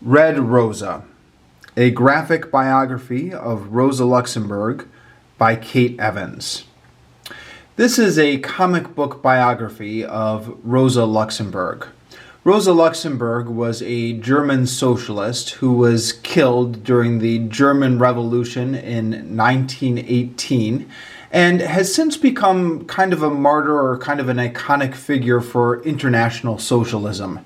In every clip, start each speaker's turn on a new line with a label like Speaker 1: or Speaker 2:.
Speaker 1: Red Rosa, a graphic biography of Rosa Luxemburg by Kate Evans. This is a comic book biography of Rosa Luxemburg. Rosa Luxemburg was a German socialist who was killed during the German Revolution in 1918 and has since become kind of a martyr or kind of an iconic figure for international socialism.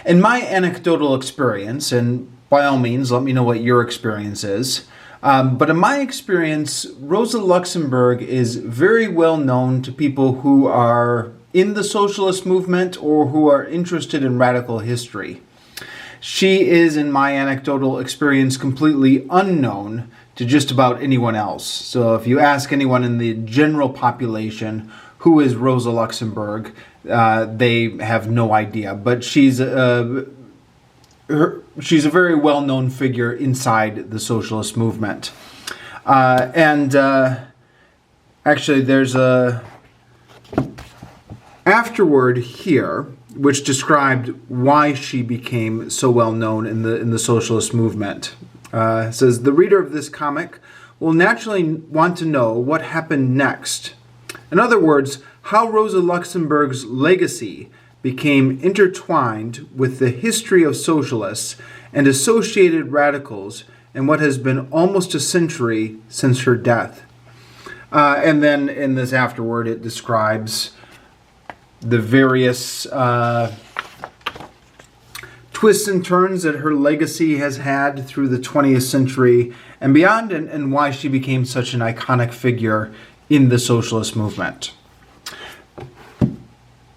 Speaker 1: In my anecdotal experience, and by all means, let me know what your experience is, but in my experience, Rosa Luxemburg is very well known to people who are in the socialist movement or who are interested in radical history. She is, in my anecdotal experience, completely unknown to just about anyone else. So if you ask anyone in the general population, who is Rosa Luxemburg, they have no idea. But she's a very well-known figure inside the socialist movement. Actually, there's a afterword here which described why she became so well known in the socialist movement. It says, the reader of this comic will naturally want to know what happened next. In other words, how Rosa Luxemburg's legacy became intertwined with the history of socialists and associated radicals in what has been almost a century since her death. And then in this afterword, it describes the various twists and turns that her legacy has had through the 20th century and beyond, and why she became such an iconic figure in the socialist movement.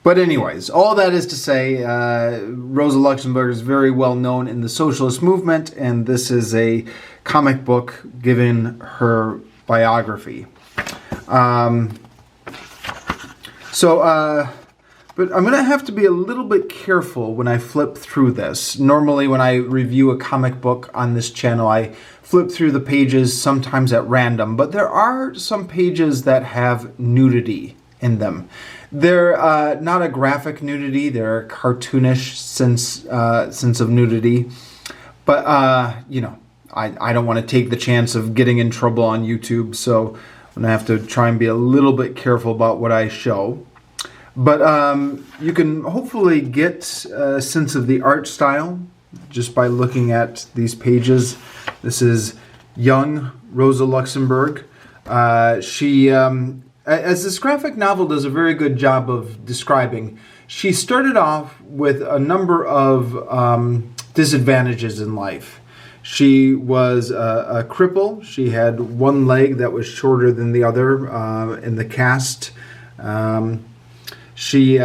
Speaker 1: But anyways, all that is to say, Rosa Luxemburg is very well known in the socialist movement, and this is a comic book giving her biography. But I'm going to have to be a little bit careful when I flip through this. Normally when I review a comic book on this channel, I flip through the pages sometimes at random, but there are some pages that have nudity in them. They're not a graphic nudity, they're a cartoonish sense of nudity, but I don't want to take the chance of getting in trouble on YouTube, so I'm going to have to try and be a little bit careful about what I show. But you can hopefully get a sense of the art style just by looking at these pages. This is young Rosa Luxemburg. She, as this graphic novel does a very good job of describing, she started off with a number of disadvantages in life. She was a cripple. She had one leg that was shorter than the other in the cast. She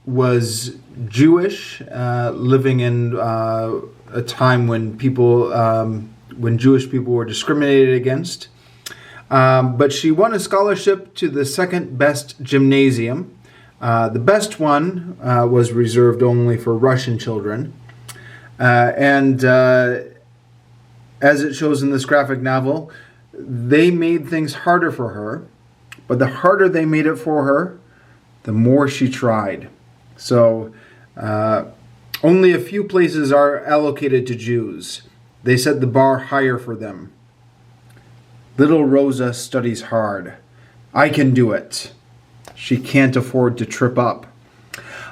Speaker 1: was Jewish, living in a time when Jewish people were discriminated against. But she won a scholarship to the second best gymnasium. The best one was reserved only for Russian children. As it shows in this graphic novel, they made things harder for her. But the harder they made it for her, the more she tried. So, only a few places are allocated to Jews. They set the bar higher for them. Little Rosa studies hard. I can do it. She can't afford to trip up.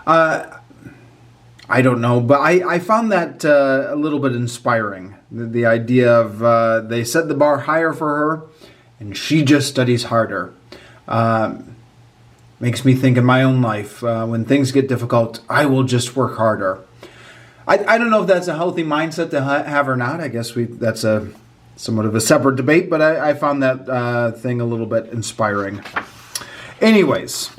Speaker 1: I don't know, but I found that a little bit inspiring. The idea of they set the bar higher for her, and she just studies harder. Makes me think in my own life, when things get difficult, I will just work harder. I don't know if that's a healthy mindset to have or not. I guess that's somewhat of a separate debate, but I found that thing a little bit inspiring. Anyways,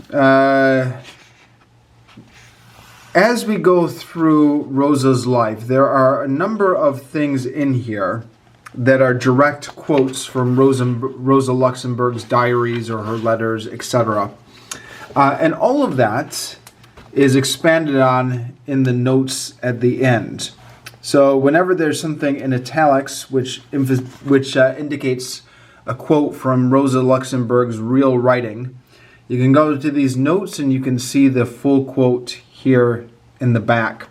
Speaker 1: as we go through Rosa's life, there are a number of things in here that are direct quotes from Rosa Luxemburg's diaries or her letters, etc. And all of that is expanded on in the notes at the end. So whenever there's something in italics which indicates a quote from Rosa Luxemburg's real writing, you can go to these notes and you can see the full quote here in the back.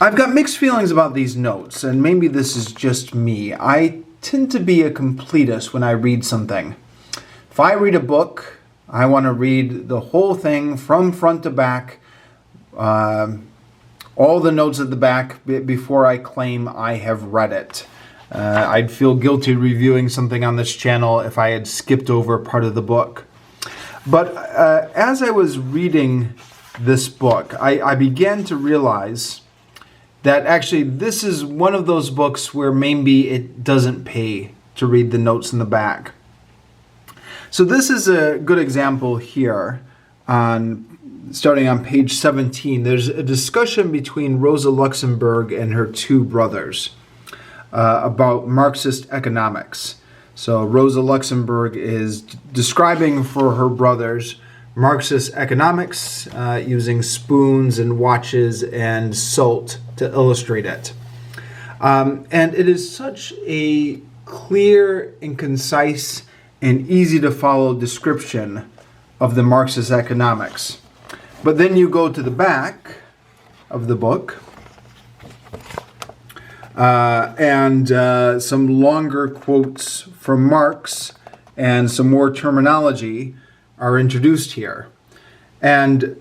Speaker 1: I've got mixed feelings about these notes, and maybe this is just me. I tend to be a completist when I read something. If I read a book, I want to read the whole thing from front to back, all the notes at the back before I claim I have read it. I'd feel guilty reviewing something on this channel if I had skipped over part of the book. But as I was reading this book, I began to realize that actually this is one of those books where maybe it doesn't pay to read the notes in the back. So this is a good example here, starting on page 17. There's a discussion between Rosa Luxemburg and her two brothers about Marxist economics. So Rosa Luxemburg is describing for her brothers Marxist economics using spoons and watches and salt to illustrate it. And it is such a clear and concise and easy to follow description of the Marxist economics. But then you go to the back of the book and some longer quotes from Marx and some more terminology are introduced here. And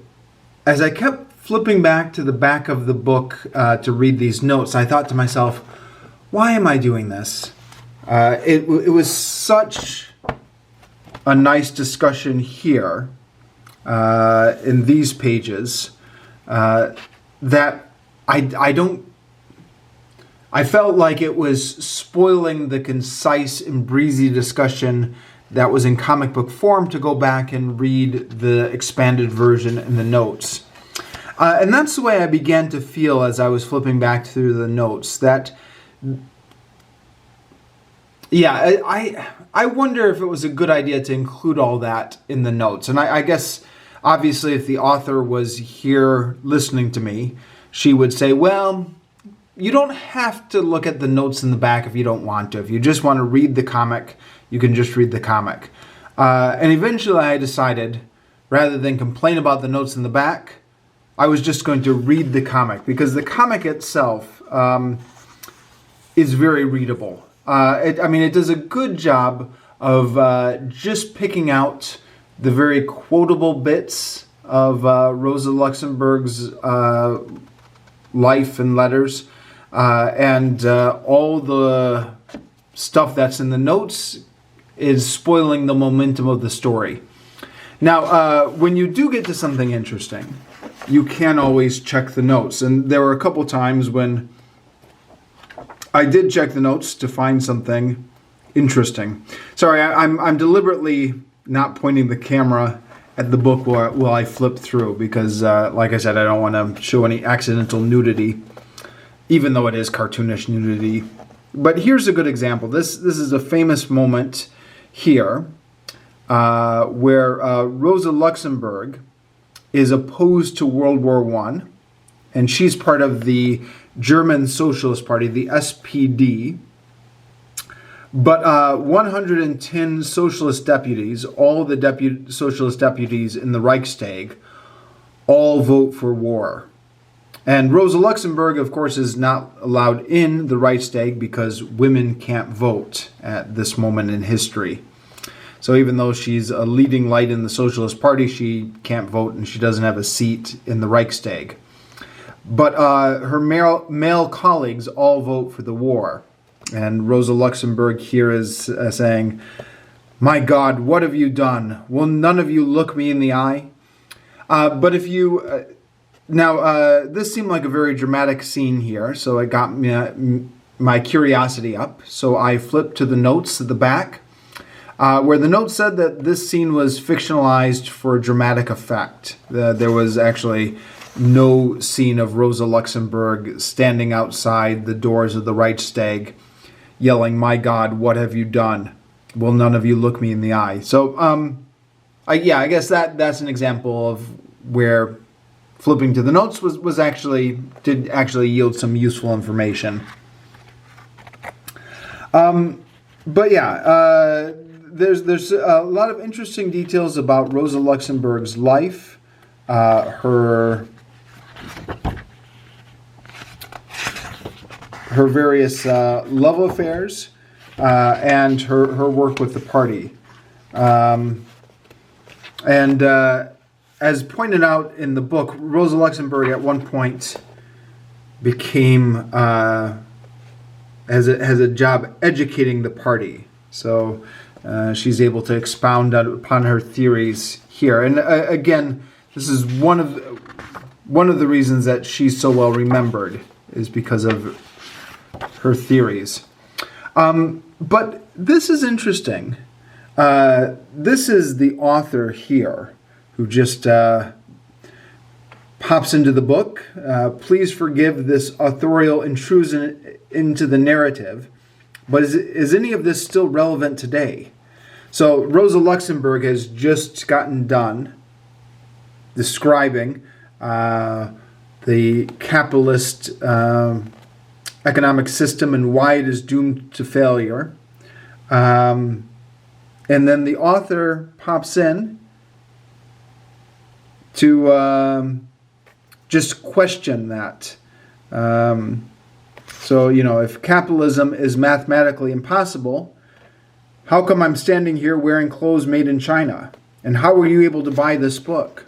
Speaker 1: as I kept flipping back to the back of the book to read these notes, I thought to myself, why am I doing this? It was such a nice discussion here in these pages that I felt like it was spoiling the concise and breezy discussion that was in comic book form to go back and read the expanded version and the notes. And that's the way I began to feel as I was flipping back through the notes. That, yeah, I wonder if it was a good idea to include all that in the notes. And I guess, obviously, if the author was here listening to me, she would say, well, you don't have to look at the notes in the back if you don't want to. If you just want to read the comic, you can just read the comic. And eventually I decided, rather than complain about the notes in the back, I was just going to read the comic, because the comic itself is very readable. It does a good job of just picking out the very quotable bits of Rosa Luxemburg's life and letters, and all the stuff that's in the notes is spoiling the momentum of the story. Now, when you do get to something interesting, you can always check the notes. And there were a couple times when I did check the notes to find something interesting. Sorry, I'm deliberately not pointing the camera at the book while I flip through, because, like I said, I don't want to show any accidental nudity, even though it is cartoonish nudity. But here's a good example. This is a famous moment here where Rosa Luxemburg is opposed to World War I, and she's part of the German Socialist Party, the SPD. But 110 socialist deputies, all the socialist deputies in the Reichstag, all vote for war. And Rosa Luxemburg, of course, is not allowed in the Reichstag because women can't vote at this moment in history. So even though she's a leading light in the Socialist Party, she can't vote and she doesn't have a seat in the Reichstag. But her male colleagues all vote for the war. And Rosa Luxemburg here is saying, "My God, what have you done? Will none of you look me in the eye?" But if you... this seemed like a very dramatic scene here, so it got my curiosity up. So I flipped to the notes at the back, where the note said that this scene was fictionalized for dramatic effect. There was actually no scene of Rosa Luxemburg standing outside the doors of the Reichstag yelling, "My God, what have you done? Will none of you look me in the eye?" So, I guess that's an example of where flipping to the notes did actually yield some useful information. But yeah, there's a lot of interesting details about Rosa Luxemburg's life, her her various love affairs and her work with the party. And as pointed out in the book, Rosa Luxemburg at one point became has a job educating the party. So she's able to expound upon her theories here. And again, this is one of the reasons that she's so well remembered, is because of her theories. But this is interesting. This is the author here who just pops into the book. Please forgive this authorial intrusion into the narrative, but is any of this still relevant today? So Rosa Luxemburg has just gotten done describing the capitalist economic system and why it is doomed to failure. And then the author pops in to just question that. So, if capitalism is mathematically impossible, how come I'm standing here wearing clothes made in China? And how were you able to buy this book?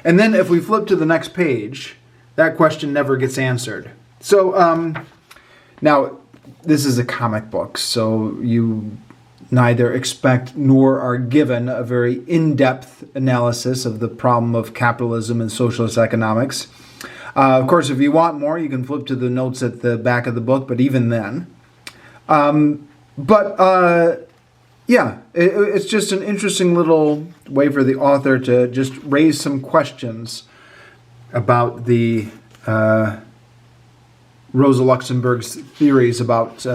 Speaker 1: And then if we flip to the next page, that question never gets answered. So, now, this is a comic book, so you neither expect nor are given a very in-depth analysis of the problem of capitalism and socialist economics. Of course, if you want more, you can flip to the notes at the back of the book, but even then. It's just an interesting little way for the author to just raise some questions about the Rosa Luxemburg's theories about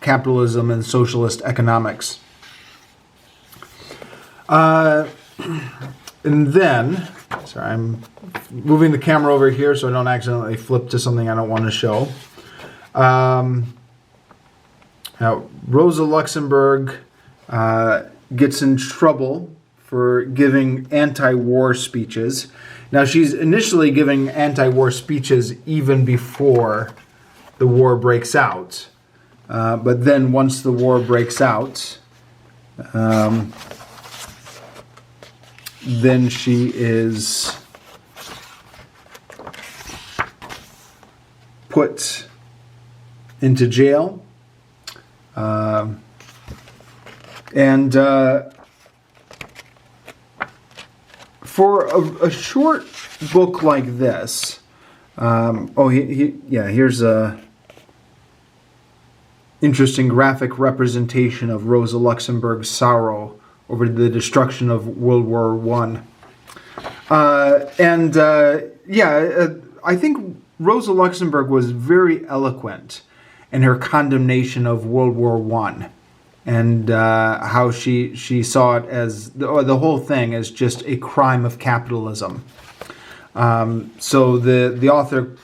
Speaker 1: capitalism and socialist economics. And then, sorry, I'm moving the camera over here so I don't accidentally flip to something I don't want to show. Now, Rosa Luxemburg gets in trouble for giving anti-war speeches. Now, she's initially giving anti-war speeches even before the war breaks out. But then once the war breaks out, then she is put into jail. For a short book like this, here's a interesting graphic representation of Rosa Luxemburg's sorrow over the destruction of World War I. I think Rosa Luxemburg was very eloquent in her condemnation of World War I, and how she saw it as the whole thing as just a crime of capitalism. So the author,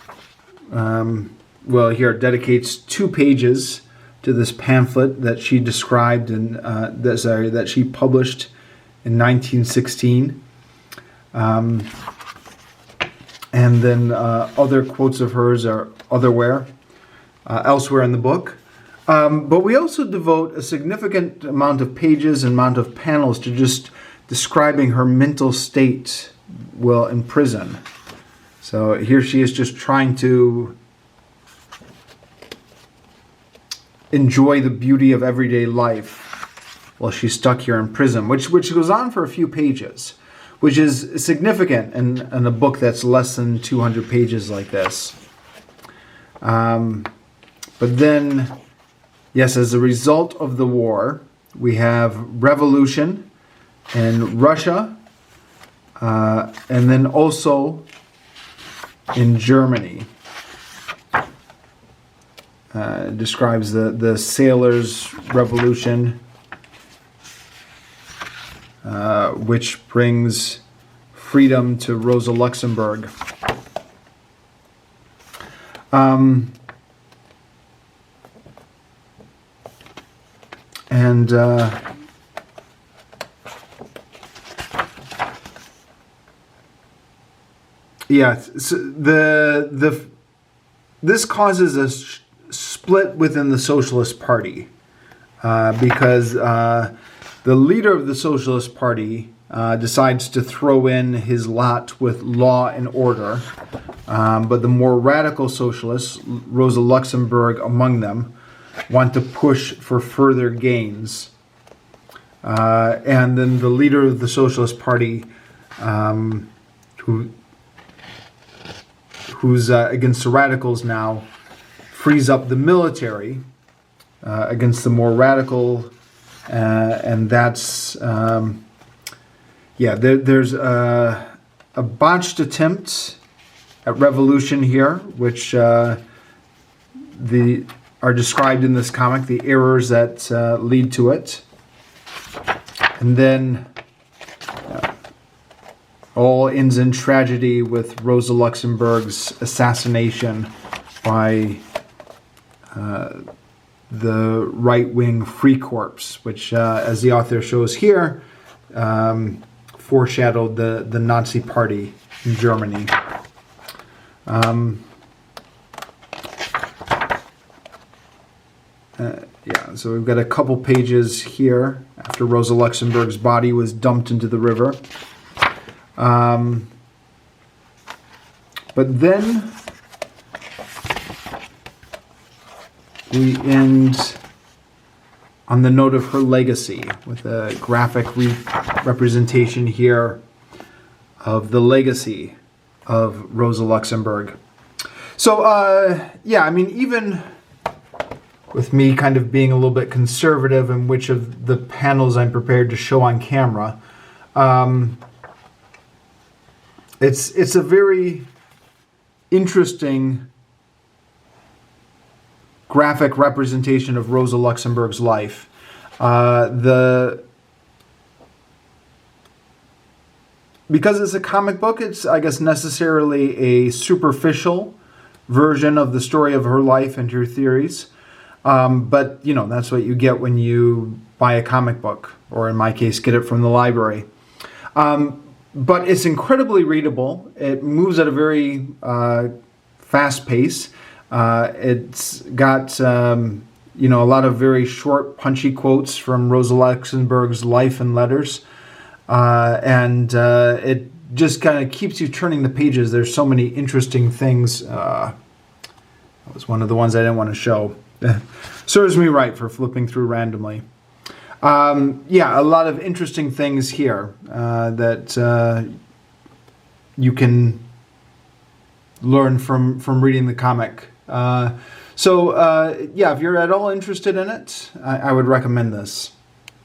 Speaker 1: here dedicates 2 pages to this pamphlet that she described that she published in 1916. And then other quotes of hers are elsewhere in the book. But we also devote a significant amount of pages and amount of panels to just describing her mental state while in prison. So here she is just trying to enjoy the beauty of everyday life while she's stuck here in prison, which goes on for a few pages, which is significant in a book that's less than 200 pages like this. But then, yes, as a result of the war, we have revolution in Russia, and then also in Germany. Describes the sailors' revolution, which brings freedom to Rosa Luxemburg. So this causes split within the Socialist Party because the leader of the Socialist Party decides to throw in his lot with law and order, but the more radical socialists, Rosa Luxemburg among them, want to push for further gains. And then the leader of the Socialist Party, who's against the radicals now, frees up the military against the more radical, and that's there's a botched attempt at revolution here, which are described in this comic, the errors that lead to it. And then all ends in tragedy with Rosa Luxemburg's assassination by the right-wing Free Corps, which, as the author shows here, foreshadowed the Nazi Party in Germany. So we've got a couple pages here after Rosa Luxemburg's body was dumped into the river. But then we end on the note of her legacy with a graphic representation here of the legacy of Rosa Luxemburg. So, even with me kind of being a little bit conservative in which of the panels I'm prepared to show on camera, it's a very interesting graphic representation of Rosa Luxemburg's life. Because it's a comic book, it's, I guess, necessarily a superficial version of the story of her life and her theories. But, that's what you get when you buy a comic book, or in my case, get it from the library. But it's incredibly readable. It moves at a very fast pace. It's got, a lot of very short, punchy quotes from Rosa Luxemburg's life and letters. And it just kind of keeps you turning the pages. There's so many interesting things. That was one of the ones I didn't want to show. Serves me right for flipping through randomly. A lot of interesting things here that you can learn from reading the comic. If you're at all interested in it, I would recommend this.